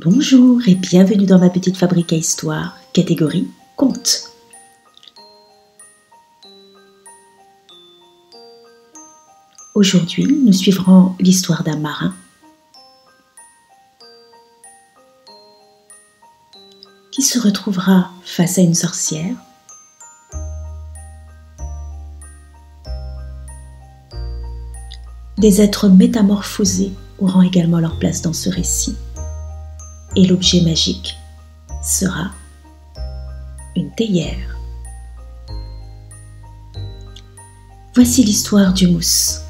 Bonjour et bienvenue dans ma petite fabrique à histoire, catégorie conte. Aujourd'hui, nous suivrons l'histoire d'un marin qui se retrouvera face à une sorcière Des êtres métamorphosés auront également leur place dans ce récit. Et l'objet magique sera une théière. Voici l'histoire du mousse.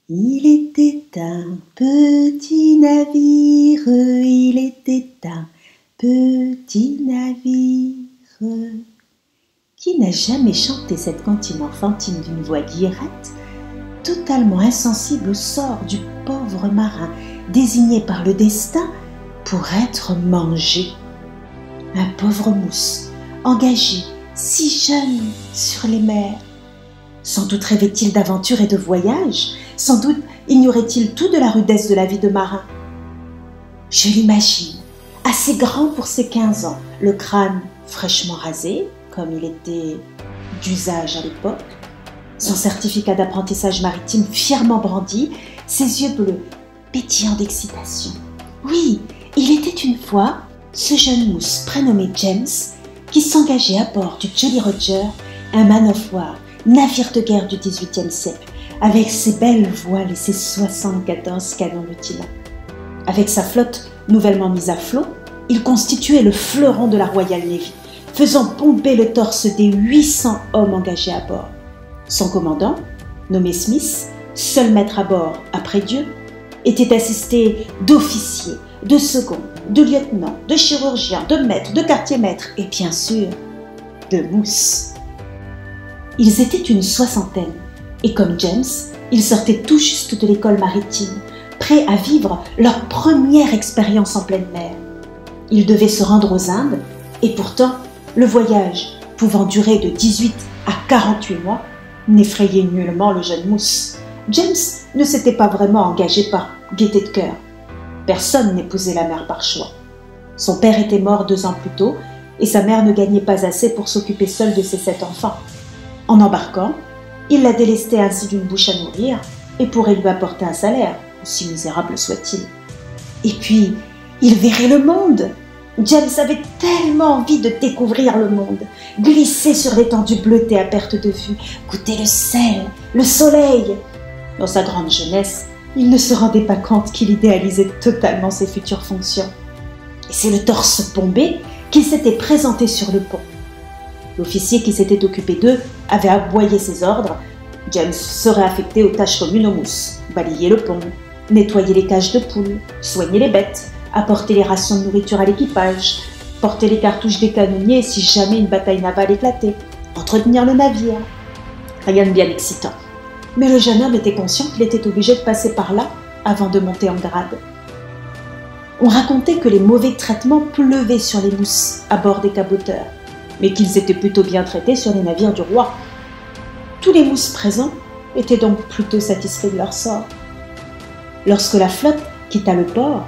Il était un petit navire, il était un petit navire. Qui n'a jamais chanté cette cantine enfantine d'une voix guillerette, totalement insensible au sort du pauvre marin, désigné par le destin pour être mangé. Un pauvre mousse, engagé, si jeune sur les mers. Sans doute rêvait-il d'aventure et de voyage, sans doute ignorait-il tout de la rudesse de la vie de marin. Je l'imagine, assez grand pour ses 15 ans, le crâne fraîchement rasé, comme il était d'usage à l'époque, son certificat d'apprentissage maritime fièrement brandi, ses yeux bleus pétillants d'excitation. Oui, il était une fois ce jeune mousse prénommé James qui s'engageait à bord du Jolly Roger, un man of war, navire de guerre du XVIIIe siècle, avec ses belles voiles et ses 74 canons rutilants. Avec sa flotte nouvellement mise à flot, il constituait le fleuron de la Royal Navy, faisant bomber le torse des 800 hommes engagés à bord. Son commandant, nommé Smith, seul maître à bord après Dieu, était assisté d'officiers, de seconds, de lieutenants, de chirurgiens, de maîtres, de quartiers-maîtres et bien sûr, de mousses. Ils étaient une 60aine et comme James, ils sortaient tout juste de l'école maritime, prêts à vivre leur première expérience en pleine mer. Ils devaient se rendre aux Indes et pourtant, le voyage, pouvant durer de 18 à 48 mois, n'effrayait nullement le jeune mousse. James ne s'était pas vraiment engagé par gaieté de cœur. Personne n'épousait la mer par choix. Son père était mort 2 ans plus tôt et sa mère ne gagnait pas assez pour s'occuper seule de ses 7 enfants. En embarquant, il la délestait ainsi d'une bouche à nourrir et pourrait lui apporter un salaire, aussi misérable soit-il. Et puis, il verrait le monde. James avait tellement envie de découvrir le monde, glisser sur l'étendue bleutée à perte de vue, goûter le sel, le soleil. Dans sa grande jeunesse, il ne se rendait pas compte qu'il idéalisait totalement ses futures fonctions. Et c'est le torse bombé qu'il s'était présenté sur le pont. L'officier qui s'était occupé d'eux avait aboyé ses ordres. James serait affecté aux tâches communes aux mousses, balayer le pont, nettoyer les cages de poules, soigner les bêtes, apporter les rations de nourriture à l'équipage, porter les cartouches des canonniers si jamais une bataille navale éclatait, entretenir le navire. Rien de bien excitant. Mais le jeune homme était conscient qu'il était obligé de passer par là avant de monter en grade. On racontait que les mauvais traitements pleuvaient sur les mousses à bord des caboteurs, mais qu'ils étaient plutôt bien traités sur les navires du roi. Tous les mousses présents étaient donc plutôt satisfaits de leur sort. Lorsque la flotte quitta le port,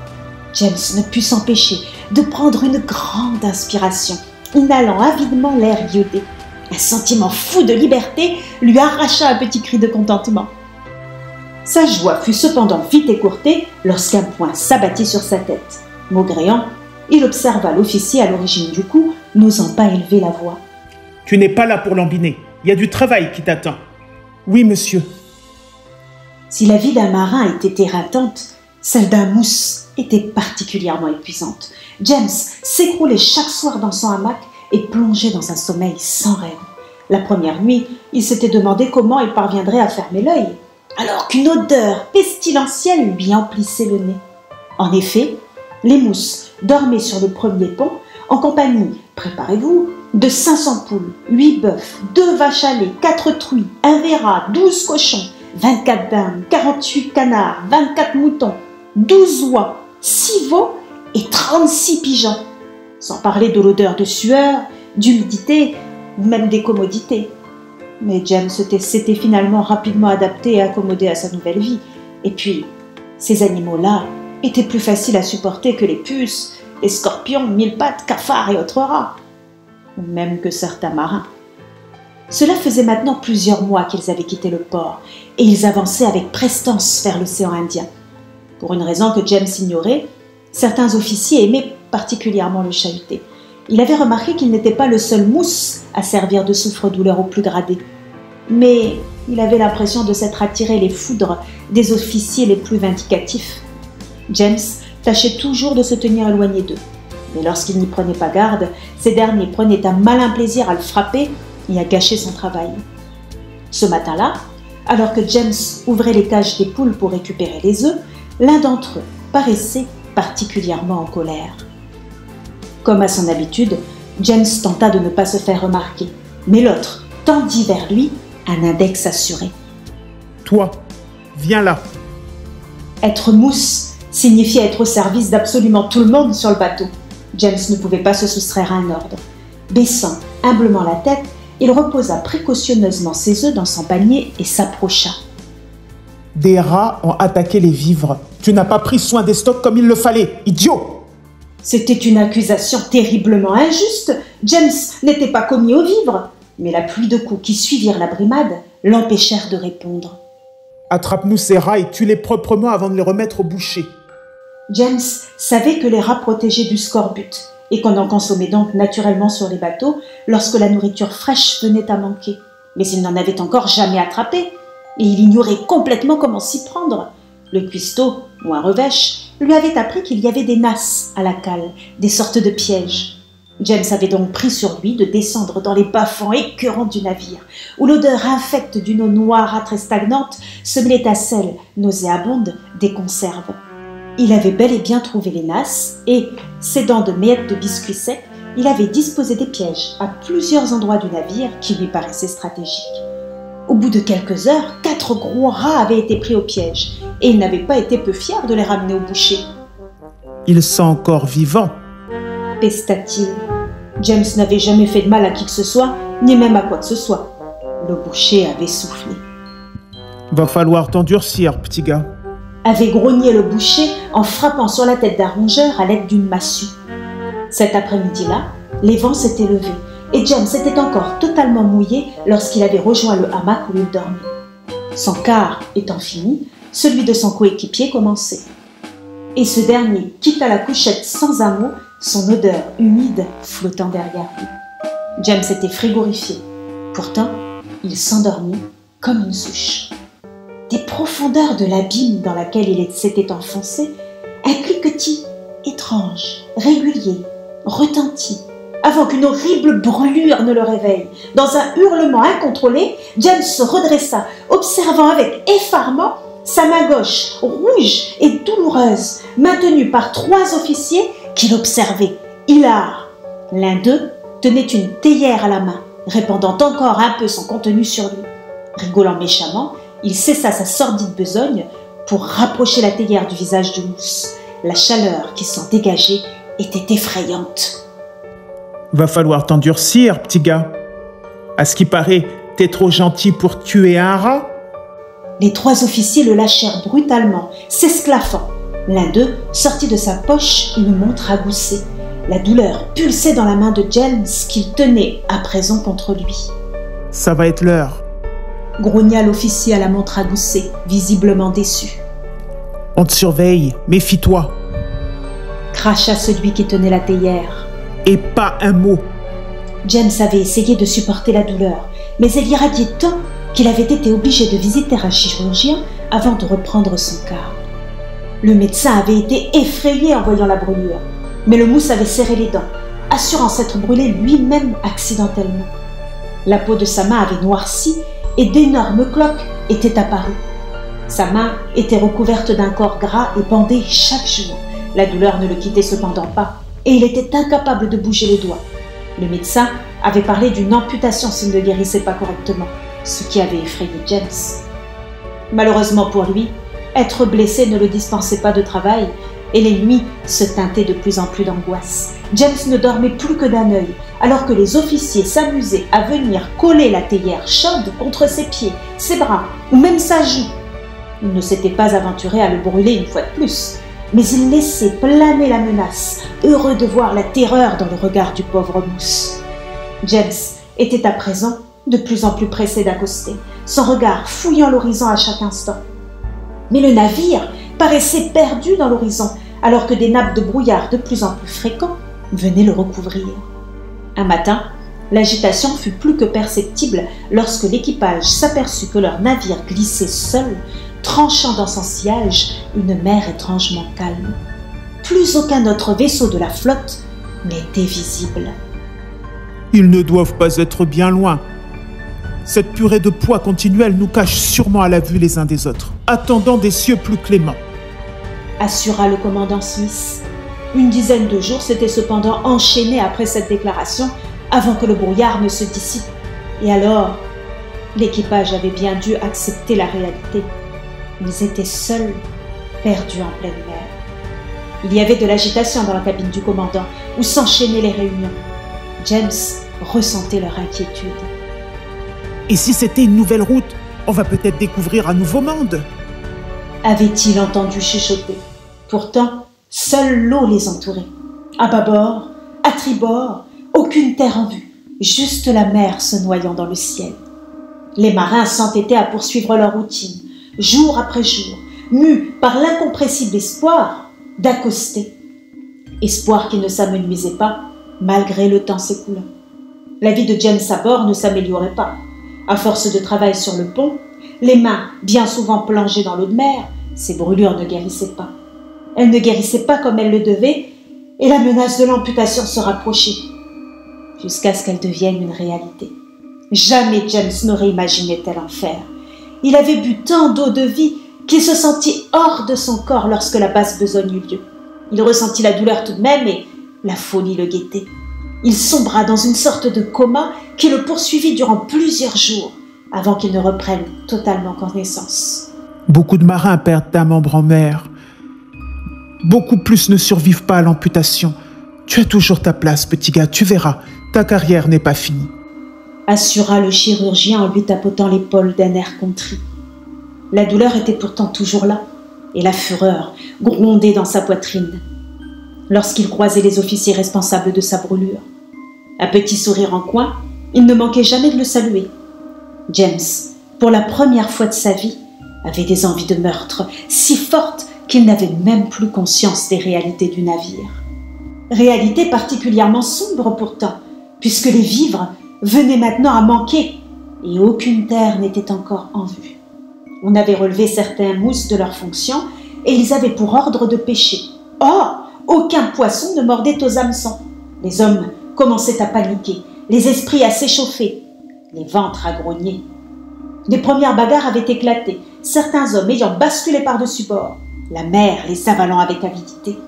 James ne put s'empêcher de prendre une grande inspiration, inhalant avidement l'air iodé. Un sentiment fou de liberté lui arracha un petit cri de contentement. Sa joie fut cependant vite écourtée lorsqu'un poing s'abattit sur sa tête. Maugréant, il observa l'officier à l'origine du coup, n'osant pas élever la voix. « Tu n'es pas là pour lambiner, il y a du travail qui t'attend. »« Oui, monsieur. » Si la vie d'un marin était éreintante, celle d'un mousse était particulièrement épuisante. James s'écroulait chaque soir dans son hamac et plongeait dans un sommeil sans rêve. La première nuit, il s'était demandé comment il parviendrait à fermer l'œil, alors qu'une odeur pestilentielle lui emplissait le nez. En effet, les mousses dormaient sur le premier pont en compagnie, préparez-vous, de 500 poules, 8 bœufs, 2 vaches à lait, 4 truies, 1 verra, 12 cochons, 24 dindes, 48 canards, 24 moutons, 12 oies, 6 veaux et 36 pigeons. Sans parler de l'odeur de sueur, d'humidité, même des commodités. Mais James s'était finalement rapidement adapté et accommodé à sa nouvelle vie. Et puis, ces animaux-là étaient plus faciles à supporter que les puces, les scorpions, mille-pattes, cafards et autres rats, ou même que certains marins. Cela faisait maintenant plusieurs mois qu'ils avaient quitté le port, et ils avançaient avec prestance vers l'océan Indien. Pour une raison que James ignorait, certains officiers aimaient particulièrement le chahuter. Il avait remarqué qu'il n'était pas le seul mousse à servir de souffre-douleur aux plus gradés. Mais il avait l'impression de s'être attiré les foudres des officiers les plus vindicatifs. James tâchait toujours de se tenir éloigné d'eux. Mais lorsqu'il n'y prenait pas garde, ces derniers prenaient un malin plaisir à le frapper et à gâcher son travail. Ce matin-là, alors que James ouvrait les cages des poules pour récupérer les œufs, l'un d'entre eux paraissait particulièrement en colère. Comme à son habitude, James tenta de ne pas se faire remarquer, mais l'autre tendit vers lui un index assuré. « Toi, viens là. » Être mousse signifiait être au service d'absolument tout le monde sur le bateau. James ne pouvait pas se soustraire à un ordre. Baissant humblement la tête, il reposa précautionneusement ses œufs dans son panier et s'approcha. « Des rats ont attaqué les vivres. Tu n'as pas pris soin des stocks comme il le fallait, idiot !» C'était une accusation terriblement injuste. James n'était pas commis aux vivres, mais la pluie de coups qui suivirent la brimade l'empêchèrent de répondre. « Attrape-nous ces rats et tue-les proprement avant de les remettre au boucher. » James savait que les rats protégeaient du scorbut et qu'on en consommait donc naturellement sur les bateaux lorsque la nourriture fraîche venait à manquer. Mais il n'en avait encore jamais attrapé et il ignorait complètement comment s'y prendre. Le cuistot, ou un revêche, lui avait appris qu'il y avait des nasses à la cale, des sortes de pièges. James avait donc pris sur lui de descendre dans les bas-fonds écœurants du navire, où l'odeur infecte d'une eau noirâtre et stagnante se mêlait à celle, nauséabonde, des conserves. Il avait bel et bien trouvé les nasses et, s'aidant de miettes de biscuits secs, il avait disposé des pièges à plusieurs endroits du navire qui lui paraissaient stratégiques. Au bout de quelques heures, 4 gros rats avaient été pris au piège et il n'avait pas été peu fier de les ramener au boucher. « Ils sont encore vivants !» pesta-t-il. James n'avait jamais fait de mal à qui que ce soit, ni même à quoi que ce soit. Le boucher avait soufflé. « Va falloir t'endurcir, petit gars. » avait grogné le boucher en frappant sur la tête d'un rongeur à l'aide d'une massue. Cet après-midi-là, les vents s'étaient levés et James était encore totalement mouillé lorsqu'il avait rejoint le hamac où il dormait. Son quart étant fini, celui de son coéquipier commençait. Et ce dernier quitta la couchette sans un mot, son odeur humide flottant derrière lui. James était frigorifié. Pourtant, il s'endormit comme une souche. Des profondeurs de l'abîme dans laquelle il s'était enfoncé, un cliquetis étrange, régulier, retentit, avant qu'une horrible brûlure ne le réveille. Dans un hurlement incontrôlé, James se redressa, observant avec effarement sa main gauche, rouge et douloureuse, maintenue par 3 officiers qui l'observaient, hilars. L'un d'eux tenait une théière à la main, répandant encore un peu son contenu sur lui. Rigolant méchamment, il cessa sa sordide besogne pour rapprocher la théière du visage de Mousse. La chaleur qui s'en dégageait était effrayante. « Va falloir t'endurcir, petit gars. À ce qui paraît, t'es trop gentil pour tuer un rat ?» Les 3 officiers le lâchèrent brutalement, s'esclaffant. L'un d'eux sortit de sa poche une montre à gousset. La douleur pulsait dans la main de James qu'il tenait à présent contre lui. « Ça va être l'heure. » grogna l'officier à la montre à gousset, visiblement déçu. « On te surveille, méfie-toi. » cracha celui qui tenait la théière. « Et pas un mot. » James avait essayé de supporter la douleur, mais elle irradiait tant qu'il avait été obligé de visiter un chirurgien avant de reprendre son quart. Le médecin avait été effrayé en voyant la brûlure, mais le mousse avait serré les dents, assurant s'être brûlé lui-même accidentellement. La peau de sa main avait noirci et d'énormes cloques étaient apparues. Sa main était recouverte d'un corps gras et bandé chaque jour. La douleur ne le quittait cependant pas et il était incapable de bouger les doigts. Le médecin avait parlé d'une amputation s'il ne guérissait pas correctement, ce qui avait effrayé James. Malheureusement pour lui, être blessé ne le dispensait pas de travail et les nuits se teintaient de plus en plus d'angoisse. James ne dormait plus que d'un œil, alors que les officiers s'amusaient à venir coller la théière chaude contre ses pieds, ses bras ou même sa joue. Il ne s'était pas aventuré à le brûler une fois de plus, mais il laissait planer la menace, heureux de voir la terreur dans le regard du pauvre mousse. James était à présent de plus en plus pressé d'accoster, son regard fouillant l'horizon à chaque instant. Mais le navire paraissait perdu dans l'horizon, alors que des nappes de brouillard de plus en plus fréquents venaient le recouvrir. Un matin, l'agitation fut plus que perceptible lorsque l'équipage s'aperçut que leur navire glissait seul, tranchant dans son sillage une mer étrangement calme. Plus aucun autre vaisseau de la flotte n'était visible. Ils ne doivent pas être bien loin. Cette purée de poids continuelle nous cache sûrement à la vue les uns des autres, attendant des cieux plus cléments, assura le commandant Smith. Une dizaine de jours s'étaient cependant enchaînés après cette déclaration avant que le brouillard ne se dissipe. Et alors, l'équipage avait bien dû accepter la réalité. Ils étaient seuls, perdus en pleine mer. Il y avait de l'agitation dans la cabine du commandant, où s'enchaînaient les réunions. James ressentait leur inquiétude. Et si c'était une nouvelle route, on va peut-être découvrir un nouveau monde, avait-il entendu chuchoter. Pourtant, seule l'eau les entourait. À bâbord, à tribord, aucune terre en vue, juste la mer se noyant dans le ciel. Les marins s'entêtaient à poursuivre leur routine, jour après jour, mus par l'incompressible espoir d'accoster. Espoir qui ne s'amenuisait pas, malgré le temps s'écoulant. La vie de James à bord ne s'améliorait pas. À force de travail sur le pont, les mains bien souvent plongées dans l'eau de mer, ses brûlures ne guérissaient pas. Elles ne guérissaient pas comme elles le devaient, et la menace de l'amputation se rapprochait, jusqu'à ce qu'elle devienne une réalité. Jamais James n'aurait imaginé tel enfer. Il avait bu tant d'eau de vie qu'il se sentit hors de son corps lorsque la basse besogne eut lieu. Il ressentit la douleur tout de même et la folie le guettait. Il sombra dans une sorte de coma qui le poursuivit durant plusieurs jours avant qu'il ne reprenne totalement connaissance. Beaucoup de marins perdent un membre en mer. Beaucoup plus ne survivent pas à l'amputation. Tu as toujours ta place, petit gars, tu verras. Ta carrière n'est pas finie, assura le chirurgien en lui tapotant l'épaule d'un air contrit. La douleur était pourtant toujours là, et la fureur grondait dans sa poitrine lorsqu'il croisait les officiers responsables de sa brûlure. Un petit sourire en coin, il ne manquait jamais de le saluer. James, pour la première fois de sa vie, avait des envies de meurtre si fortes qu'il n'avait même plus conscience des réalités du navire. Réalité particulièrement sombre pourtant, puisque les vivres venaient maintenant à manquer et aucune terre n'était encore en vue. On avait relevé certains mousses de leurs fonctions et ils avaient pour ordre de pêcher. Or, aucun poisson ne mordait aux hameçons. Les hommes commençaient à paniquer, les esprits à s'échauffer, les ventres à grogner. Les premières bagarres avaient éclaté, certains hommes ayant basculé par-dessus bord, la mer les avalant avec avidité.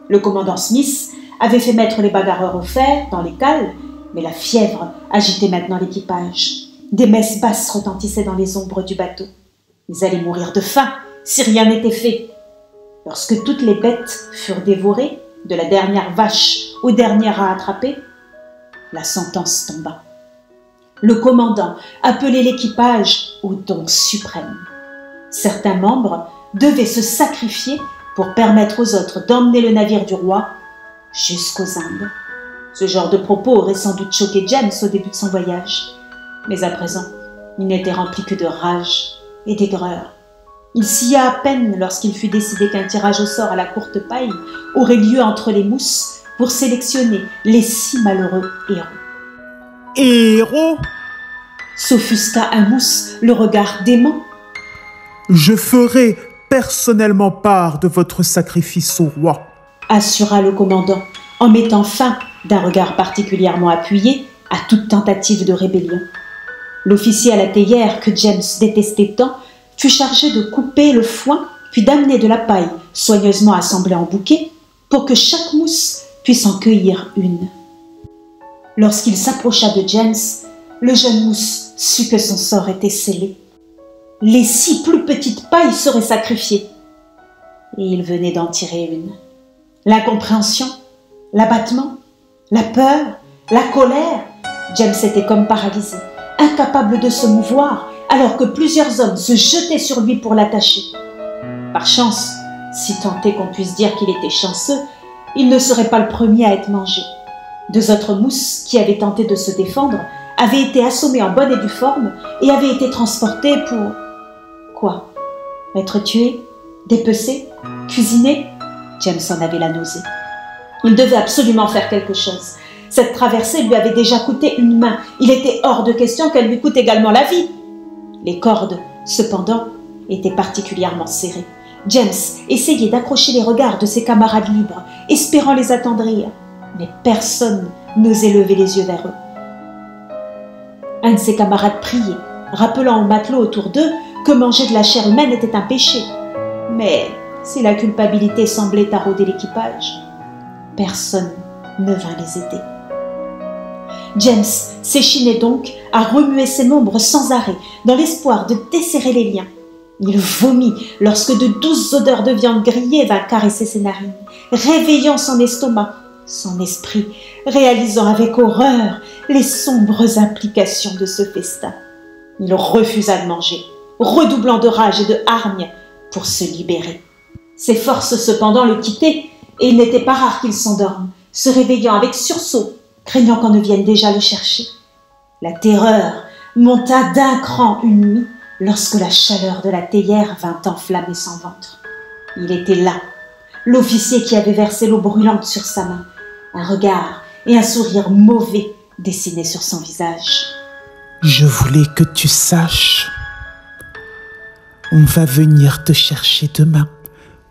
Le commandant Smith avait fait mettre les bagarreurs au fer dans les cales, mais la fièvre agitait maintenant l'équipage. Des messes basses retentissaient dans les ombres du bateau. Ils allaient mourir de faim si rien n'était fait. Lorsque toutes les bêtes furent dévorées, de la dernière vache au dernier à attraper, la sentence tomba. Le commandant appelait l'équipage au don suprême. Certains membres devaient se sacrifier pour permettre aux autres d'emmener le navire du roi jusqu'aux Indes. Ce genre de propos aurait sans doute choqué James au début de son voyage. Mais à présent, il n'était rempli que de rage et d'aigreur. Il sia à peine lorsqu'il fut décidé qu'un tirage au sort à la courte paille aurait lieu entre les mousses pour sélectionner les 6 malheureux héros. Héros ? S'offusqua un mousse, le regard dément. Je ferai personnellement part de votre sacrifice au roi, assura le commandant, en mettant fin d'un regard particulièrement appuyé à toute tentative de rébellion. L'officier à la théière que James détestait tant fut chargé de couper le foin puis d'amener de la paille soigneusement assemblée en bouquets pour que chaque mousse puisse en cueillir une. Lorsqu'il s'approcha de James, le jeune mousse sut que son sort était scellé. Les 6 plus petites pailles seraient sacrifiées. Et il venait d'en tirer une. L'incompréhension, l'abattement, la peur, la colère, James était comme paralysé, incapable de se mouvoir, alors que plusieurs hommes se jetaient sur lui pour l'attacher. Par chance, Si tant est qu'on puisse dire qu'il était chanceux, il ne serait pas le premier à être mangé. 2 autres mousses qui avaient tenté de se défendre avaient été assommées en bonne et due forme et avaient été transportées pour... Quoi? Être tuées? Dépecées? Cuisinées? James en avait la nausée. Il devait absolument faire quelque chose. Cette traversée lui avait déjà coûté une main. Il était hors de question qu'elle lui coûte également la vie. Les cordes, cependant, étaient particulièrement serrées. James essayait d'accrocher les regards de ses camarades libres, espérant les attendrir, mais personne n'osait lever les yeux vers eux. Un de ses camarades priait, rappelant aux matelots autour d'eux que manger de la chair humaine était un péché. Mais si la culpabilité semblait tarauder l'équipage, personne ne vint les aider. James s'échinait donc à remuer ses membres sans arrêt, dans l'espoir de desserrer les liens. Il vomit lorsque de douces odeurs de viande grillée vinrent caresser ses narines, réveillant son estomac, son esprit, réalisant avec horreur les sombres implications de ce festin. Il refusa de manger, redoublant de rage et de hargne pour se libérer. Ses forces cependant le quittaient, et il n'était pas rare qu'il s'endorme, se réveillant avec sursaut, craignant qu'on ne vienne déjà le chercher. La terreur monta d'un cran une nuit, lorsque la chaleur de la théière vint enflammer son ventre. Il était là, l'officier qui avait versé l'eau brûlante sur sa main, un regard et un sourire mauvais dessinés sur son visage. Je voulais que tu saches. On va venir te chercher demain.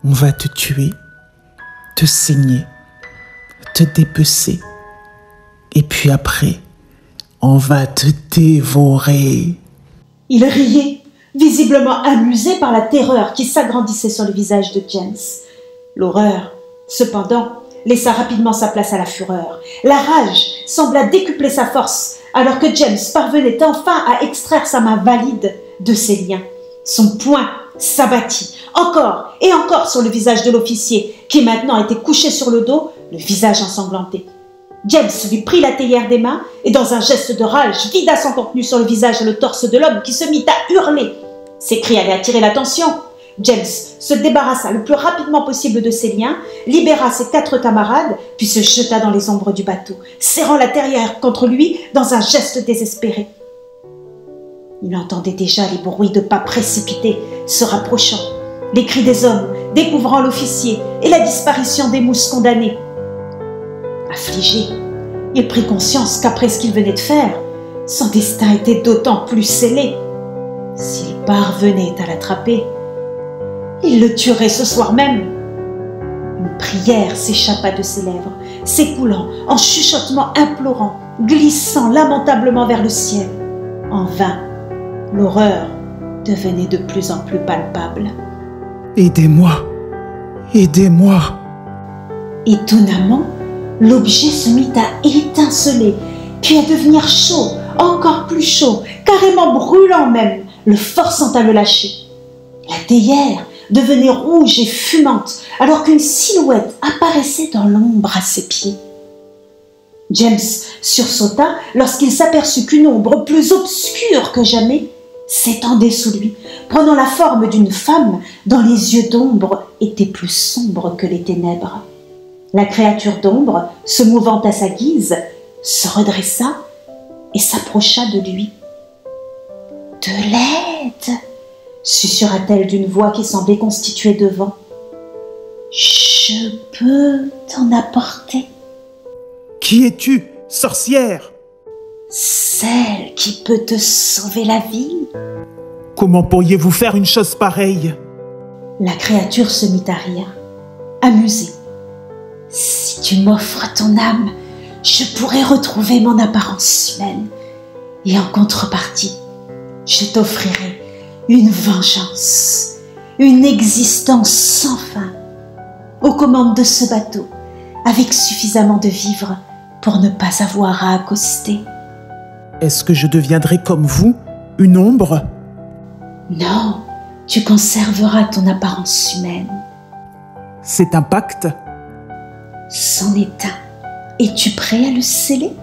On va te tuer, te saigner, te dépecer. Et puis après, on va te dévorer. Il riait, visiblement amusé par la terreur qui s'agrandissait sur le visage de James. L'horreur, cependant, laissa rapidement sa place à la fureur. La rage sembla décupler sa force, alors que James parvenait enfin à extraire sa main valide de ses liens. Son poing s'abattit encore et encore sur le visage de l'officier, qui maintenant était couché sur le dos, le visage ensanglanté. James lui prit la théière des mains et, dans un geste de rage, vida son contenu sur le visage et le torse de l'homme qui se mit à hurler. Ses cris allaient attirer l'attention. James se débarrassa le plus rapidement possible de ses liens, libéra ses 4 camarades, puis se jeta dans les ombres du bateau, serrant la théière contre lui dans un geste désespéré. Il entendait déjà les bruits de pas précipités se rapprochant, les cris des hommes découvrant l'officier et la disparition des mousses condamnées. Affligé, il prit conscience qu'après ce qu'il venait de faire, son destin était d'autant plus scellé. S'il parvenait à l'attraper, il le tuerait ce soir même. Une prière s'échappa de ses lèvres, s'écoulant en chuchotements implorants, glissant lamentablement vers le ciel. En vain, l'horreur devenait de plus en plus palpable. Aidez-moi, aidez-moi. Étonnamment, l'objet se mit à étinceler, puis à devenir chaud, encore plus chaud, carrément brûlant même, le forçant à le lâcher. La théière devenait rouge et fumante, alors qu'une silhouette apparaissait dans l'ombre à ses pieds. James sursauta lorsqu'il s'aperçut qu'une ombre plus obscure que jamais s'étendait sous lui, prenant la forme d'une femme dont les yeux d'ombre étaient plus sombres que les ténèbres. La créature d'ombre, se mouvant à sa guise, se redressa et s'approcha de lui. « De l'aide !» susurra-t-elle d'une voix qui semblait constituée de vent. « Je peux t'en apporter. » « Qui es-tu, sorcière ?»« Celle qui peut te sauver la vie. » Comment pourriez-vous faire une chose pareille ?» La créature se mit à rire, amusée. « Si tu m'offres ton âme, je pourrai retrouver mon apparence humaine. Et en contrepartie, je t'offrirai une vengeance, une existence sans fin, aux commandes de ce bateau, avec suffisamment de vivres pour ne pas avoir à accoster. » Est-ce que je deviendrai comme vous, une ombre ? Non, tu conserveras ton apparence humaine. C'est un pacte ? C'en est un. Es-tu prêt à le sceller ?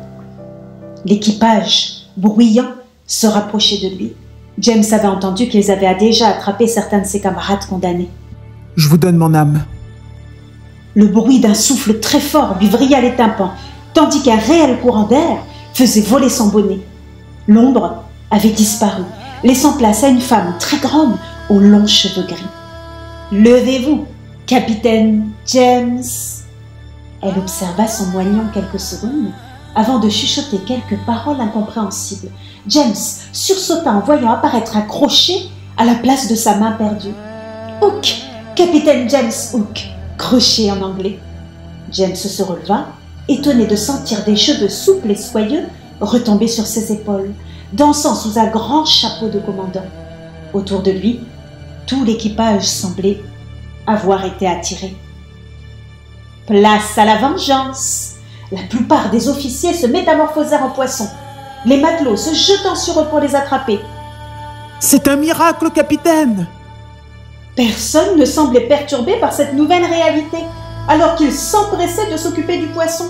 L'équipage, bruyant, se rapprochait de lui. James avait entendu qu'ils avaient déjà attrapé certains de ses camarades condamnés. Je vous donne mon âme. Le bruit d'un souffle très fort lui vrilla les tympans, tandis qu'un réel courant d'air faisait voler son bonnet. L'ombre avait disparu, laissant place à une femme très grande aux longs cheveux gris. « Levez-vous, capitaine James !» Elle observa son moignon quelques secondes avant de chuchoter quelques paroles incompréhensibles. James sursauta en voyant apparaître un crochet à la place de sa main perdue. « Hook, capitaine James Hook !» crochet en anglais. James se releva, étonné de sentir des cheveux souples et soyeux retomber sur ses épaules, dansant sous un grand chapeau de commandant. Autour de lui, tout l'équipage semblait avoir été attiré. Place à la vengeance! La plupart des officiers se métamorphosèrent en poissons, les matelots se jetant sur eux pour les attraper. « C'est un miracle, capitaine !» Personne ne semblait perturbé par cette nouvelle réalité, alors qu'ils s'empressaient de s'occuper du poisson.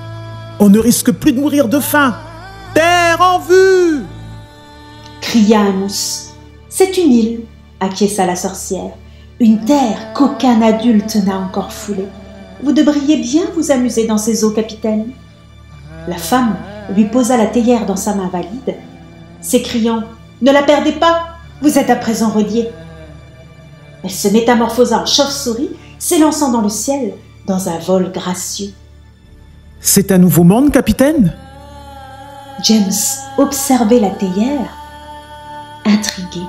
« On ne risque plus de mourir de faim! Terre en vue !» cria un mousse. « C'est une île, » acquiesça la sorcière. « Une terre qu'aucun adulte n'a encore foulée. Vous devriez bien vous amuser dans ces eaux, capitaine. » La femme lui posa la théière dans sa main valide, s'écriant « Ne la perdez pas, vous êtes à présent reliée. » Elle se métamorphosa en chauve-souris, s'élançant dans le ciel dans un vol gracieux. « C'est un nouveau monde, capitaine ?» James observait la théière, intrigué.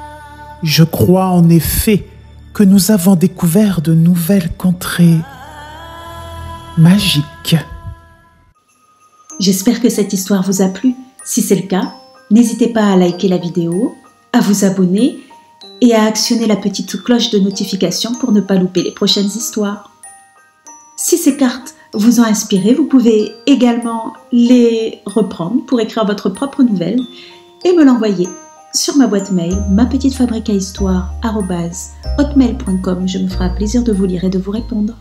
« Je crois en effet que nous avons découvert de nouvelles contrées magiques. » J'espère que cette histoire vous a plu. Si c'est le cas, n'hésitez pas à liker la vidéo, à vous abonner et à actionner la petite cloche de notification pour ne pas louper les prochaines histoires. Si ces cartes vous ont inspiré, vous pouvez également les reprendre pour écrire votre propre nouvelle et me l'envoyer sur ma boîte mail mapetitefabriqueahistoire@hotmail.com. Je me ferai un plaisir de vous lire et de vous répondre.